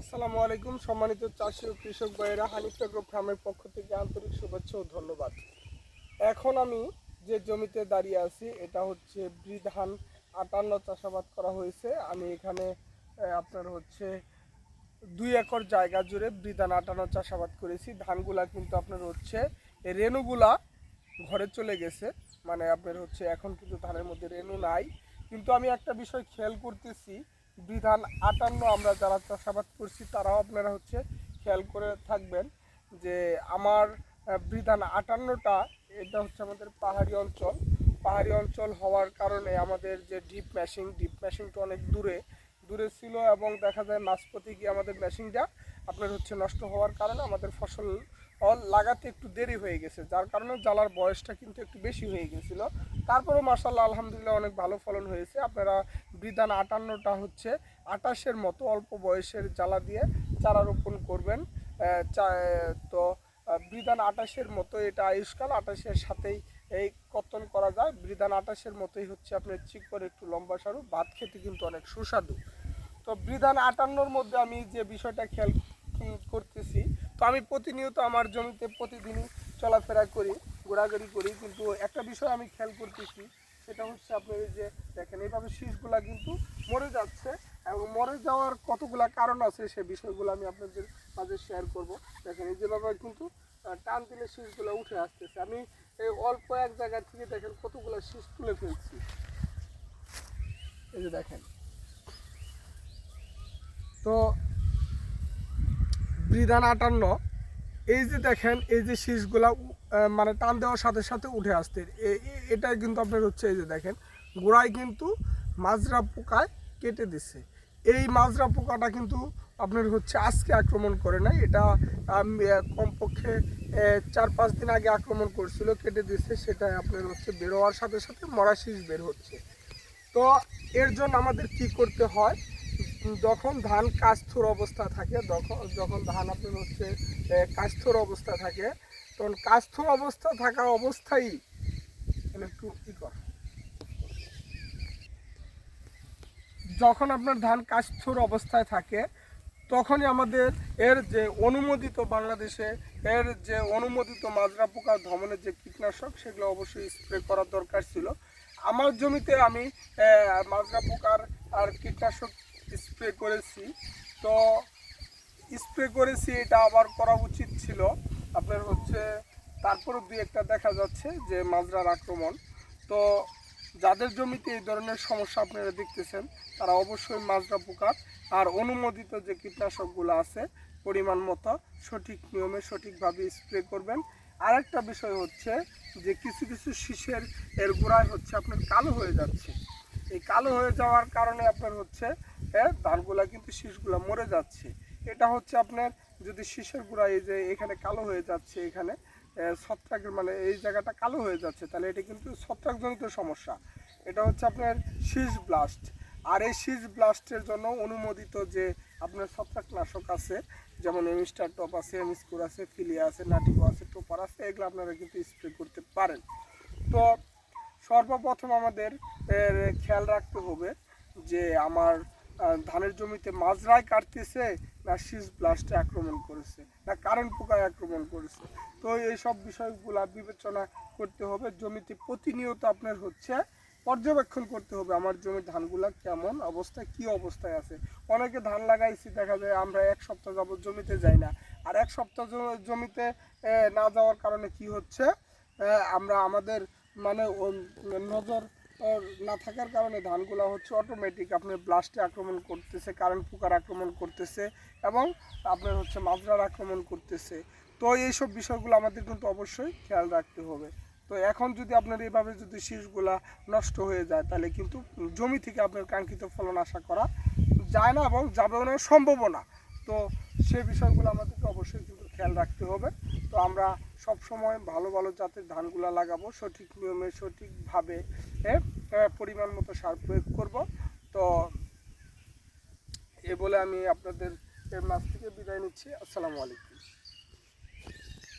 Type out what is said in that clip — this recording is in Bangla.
আসসালামু আলাইকুম সম্মানিত চাষি ও কৃষক ভাইয়েরা, হানিফ এগ্রো ফার্মের পক্ষ থেকে আন্তরিক শুভেচ্ছা ও ধন্যবাদ। এখন আমি যে জমিতে দাঁড়িয়ে আছি এটা হচ্ছে ধান 58 চাষাবাদ করা হয়েছে। আমি এখানে আপনার হচ্ছে 2 একর জায়গা জুড়ে ধান 58 চাষাবাদ করেছি। ধানগুলা কিন্তু আপনার হচ্ছে রেণুগুলা ঘরে চলে গেছে, মানে আপনার হচ্ছে এখন কিন্তু ধানের মধ্যে রেণু নাই। কিন্তু আমি একটা বিষয় খেয়াল করতেছি, বিধান 58 আমরা যারা চাষাবাদ করছি তারাও আপনারা হচ্ছে খেয়াল করে থাকবেন যে আমার বিধান 58টা এটা হচ্ছে আমাদের পাহাড়ি অঞ্চল হওয়ার কারণে আমাদের যে ডিপ মেশিংটা অনেক দূরে ছিল এবং দেখা যায় মাঝপথে গিয়ে আমাদের মেশিনটা আপনার হচ্ছে নষ্ট হওয়ার কারণে আমাদের ফসল লাগাতে একটু দেরি হয়ে গেছে, যার কারণে জ্বালার বয়সটা কিন্তু একটু বেশি হয়ে গেছিলো। তারপরেও মাশাআল্লাহ আলহামদুলিল্লাহ অনেক ভালো ফলন হয়েছে। আপনারা বিধান 58টা হচ্ছে 28-এর মতো অল্প বয়সের জ্বালা দিয়ে চারা রোপণ করবেন। তো বিধান 28-এর মতো এটা আয়ুষ্কাল 28-এর সাথেই এই কর্তন করা যায়। বিধান 28-এর মতোই হচ্ছে আপনার চিকন একটু লম্বা সারু, ভাত খেতে কিন্তু অনেক সুস্বাদু। তো বিধান 58-র মধ্যে আমি যে বিষয়টা খেয়াল করতেছি, তো আমি প্রতিনিয়ত আমার জমিতে প্রতিদিনই চলাফেরা করি, ঘোরাঘুরি করি, কিন্তু একটা বিষয় আমি খেয়াল করতেছি, সেটা হচ্ছে আপনার এই যে দেখেন এইভাবে শীষগুলা কিন্তু মরে যাচ্ছে এবং মরে যাওয়ার কতগুলা কারণ আছে সে বিষয়গুলো আমি আপনাদের মাঝে শেয়ার করব। দেখেন এই যেভাবে কিন্তু টান দিলে শীষগুলো উঠে আসতেছে। আমি এই অল্প এক জায়গা থেকে দেখেন কতগুলো শীষ তুলে ফেলছি, এই যে দেখেন। তো বিধান 58 এই যে দেখেন এই যে শীষগুলা মানে টান দেওয়ার সাথে সাথে উঠে আসতে, এটাই কিন্তু আপনার হচ্ছে এই যে দেখেন গোড়ায় কিন্তু মাজরা পোকায় কেটে দিছে। এই মাজরা পোকাটা কিন্তু আপনার হচ্ছে আজকে আক্রমণ করে নাই, এটা কমপক্ষে 4-5 দিন আগে আক্রমণ করছিল, কেটে দিচ্ছে। সেটা আপনার হচ্ছে বেরোয়ার সাথে সাথে মরা শীষ বের হচ্ছে। তো এর জন্য আমাদের কি করতে হয়, যখন ধান কাস্থর অবস্থা থাকে, যখন ধান আপনার হচ্ছে কাস্থর অবস্থা থাকে, তখন কাস্থর অবস্থা থাকা অবস্থায় একটু কী করে, যখন আপনার ধান কাস্থর অবস্থায় থাকে তখনই আমাদের এর যে অনুমোদিত বাংলাদেশে এর যে অনুমোদিত মাজরা পোকা দমনের যে কীটনাশক সেগুলো অবশ্যই স্প্রে করার দরকার ছিল। আমার জমিতে আমি মাজরা পোকার আর কীটনাশক স্প্রে করেছি। তো স্প্রে করেছি, এটা আবার করা উচিত ছিল আপনার হচ্ছে, তারপরে 2-একটা দেখা যাচ্ছে যে মাজরার আক্রমণ। তো যাদের জমিতে এই ধরনের সমস্যা আপনারা দেখতেছেন তারা অবশ্যই মাজরা পোকার আর অনুমোদিত যে কীটনাশকগুলো আছে পরিমাণ মতো সঠিক নিয়মে সঠিকভাবে স্প্রে করবেন। আরেকটা বিষয় হচ্ছে যে কিছু কিছু শীষের এর গোড়ায় হচ্ছে আপনার কালো হয়ে যাচ্ছে। এই কালো হয়ে যাওয়ার কারণে আপনার হচ্ছে ধানগুলা কিন্তু শীষগুলা মরে যাচ্ছে। এটা হচ্ছে আপনার যদি শীষের গোড়া এই যে এখানে কালো হয়ে যাচ্ছে, এখানে ছত্রাকের মানে এই জায়গাটা কালো হয়ে যাচ্ছে, তাহলে এটা কিন্তু ছত্রাকজনিত সমস্যা। এটা হচ্ছে আপনার শীষ ব্লাস্ট। আর এই শীষ ব্লাস্টের জন্য অনুমোদিত যে আপনার ছত্রাকনাশক আছে, যেমন এমিস্টার টপ আছে, এমিস্কোর আছে, ফিলিয়া আছে, নাটিকো আছে, টোপার আছে, এগুলো আপনারা কিন্তু স্প্রে করতে পারেন। তো সর্বপ্রথম আমাদের খেয়াল রাখতে হবে যে আমার ধানের জমিতে মাজরায় কাটতেছে না শীষ ব্লাস্টে আক্রমণ করেছে না কারেন্ট পোকায় আক্রমণ করেছে। তো এইসব বিষয়গুলো বিবেচনা করতে হবে। জমিতে প্রতিনিয়ত আপনার হচ্ছে পর্যবেক্ষণ করতে হবে আমার জমির ধানগুলা কেমন অবস্থায়, কি অবস্থায় আছে। অনেকে ধান লাগাইছি, দেখা যায় আমরা 1 সপ্তাহ যাবত জমিতে যাই না, আর 1 সপ্তাহ জমিতে না যাওয়ার কারণে কি হচ্ছে, আমরা আমাদের মানে নজর না থাকার কারণে ধানগুলো হচ্ছে অটোমেটিক আপনার ব্লাস্টে আক্রমণ করতেছে, কারেন্ট পোকার আক্রমণ করতেছে এবং আপনার হচ্ছে মাজরার আক্রমণ করতেছে। তো এইসব বিষয়গুলো আমাদের কিন্তু অবশ্যই খেয়াল রাখতে হবে। তো এখন যদি আপনার এইভাবে যদি শীষগুলা নষ্ট হয়ে যায় তাহলে কিন্তু জমি থেকে আপনার কাঙ্ক্ষিত ফলন আশা করা যায় না এবং যাবেও না, সম্ভবও না। তো সেই বিষয়গুলো আমাদেরকে অবশ্যই কিন্তু খেয়াল রাখতে হবে। তো আমরা সব সময় ভালো ভালো জাতের ধানগুলা লাগাবো, সঠিক নিয়মে সঠিকভাবে পরিমাণ মতো সার প্রয়োগ করব। তো এ বলে আমি আপনাদের মাছ থেকে বিদায় নিচ্ছি। আসসালামু আলাইকুম।